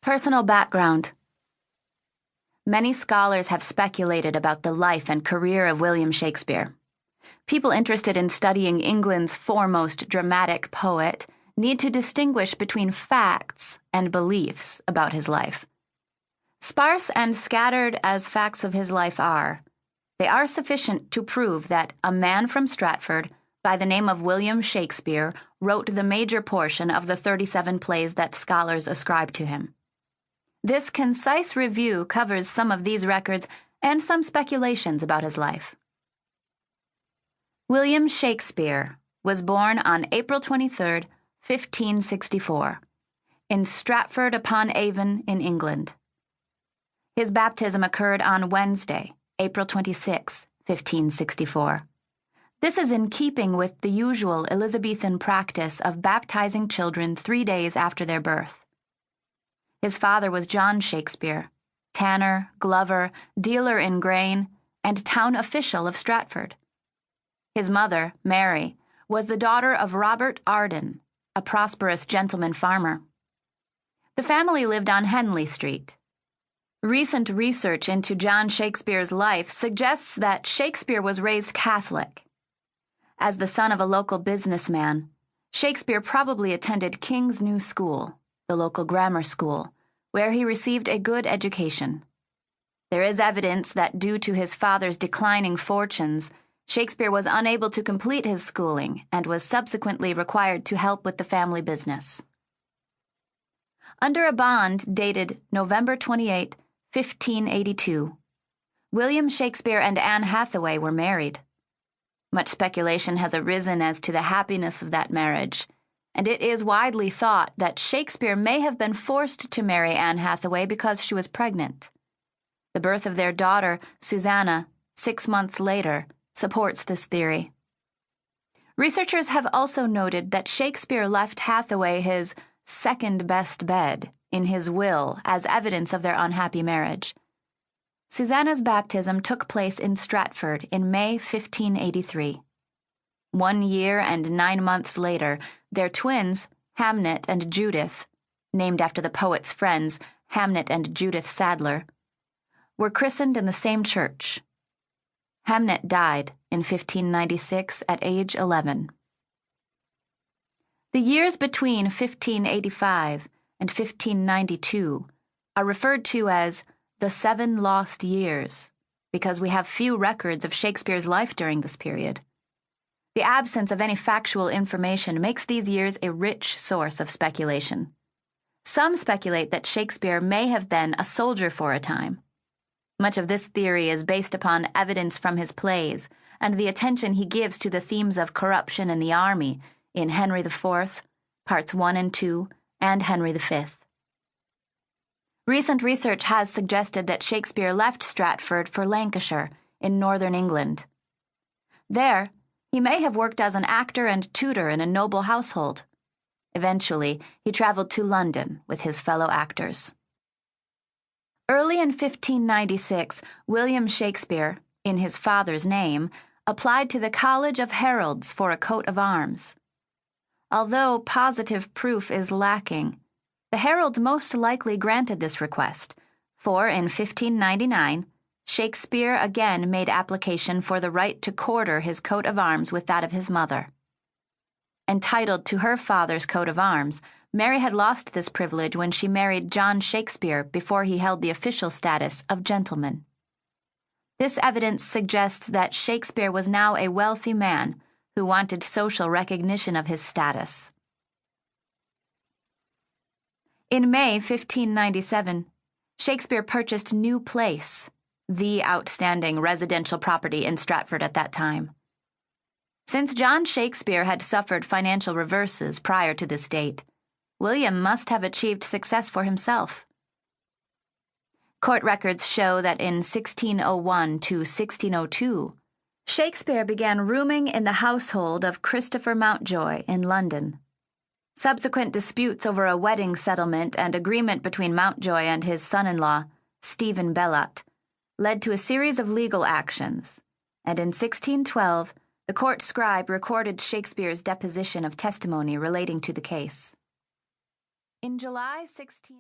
Personal background. Many scholars have speculated about the life and career of William Shakespeare. People interested in studying England's foremost dramatic poet need to distinguish between facts and beliefs about his life. Sparse and scattered as facts of his life are, they are sufficient to prove that a man from Stratford by the name of William Shakespeare wrote the major portion of the 37 plays that scholars ascribe to him. This concise review covers some of these records and some speculations about his life. William Shakespeare was born on April 23, 1564, in Stratford-upon-Avon in England. His baptism occurred on Wednesday, April 26, 1564. This is in keeping with the usual Elizabethan practice of baptizing children 3 days after their birth. His father was John Shakespeare, tanner, glover, dealer in grain, and town official of Stratford. His mother, Mary, was the daughter of Robert Arden, a prosperous gentleman farmer. The family lived on Henley Street. Recent research into John Shakespeare's life suggests that Shakespeare was raised Catholic. As the son of a local businessman, Shakespeare probably attended King's New School, the local grammar school, where he received a good education. There is evidence that due to his father's declining fortunes, Shakespeare was unable to complete his schooling and was subsequently required to help with the family business. Under a bond dated November 28, 1582, William Shakespeare and Anne Hathaway were married. Much speculation has arisen as to the happiness of that marriage, and it is widely thought that Shakespeare may have been forced to marry Anne Hathaway because she was pregnant. The birth of their daughter, Susanna, 6 months later, supports this theory. Researchers have also noted that Shakespeare left Hathaway his second-best bed in his will as evidence of their unhappy marriage. Susanna's baptism took place in Stratford in May 1583. 1 year and 9 months later, their twins, Hamnet and Judith, named after the poet's friends, Hamnet and Judith Sadler, were christened in the same church. Hamnet died in 1596 at age 11. The years between 1585 and 1592 are referred to as the 7 lost years because we have few records of Shakespeare's life during this period. The absence of any factual information makes these years a rich source of speculation. Some speculate that Shakespeare may have been a soldier for a time. Much of this theory is based upon evidence from his plays and the attention he gives to the themes of corruption in the army in Henry IV, Parts 1 and 2, and Henry V. Recent research has suggested that Shakespeare left Stratford for Lancashire in northern England. There, he may have worked as an actor and tutor in a noble household. Eventually, he traveled to London with his fellow actors. Early in 1596, William Shakespeare, in his father's name, applied to the College of Heralds for a coat of arms. Although positive proof is lacking, the heralds most likely granted this request, for in 1599, Shakespeare again made application for the right to quarter his coat of arms with that of his mother. Entitled to her father's coat of arms, Mary had lost this privilege when she married John Shakespeare before he held the official status of gentleman. This evidence suggests that Shakespeare was now a wealthy man who wanted social recognition of his status. In May 1597, Shakespeare purchased New Place, the outstanding residential property in Stratford at that time. Since John Shakespeare had suffered financial reverses prior to this date, William must have achieved success for himself. Court records show that in 1601 to 1602, Shakespeare began rooming in the household of Christopher Mountjoy in London. Subsequent disputes over a wedding settlement and agreement between Mountjoy and his son-in-law, Stephen Bellott, led to a series of legal actions, and in 1612, the court scribe recorded Shakespeare's deposition of testimony relating to the case. In July 16...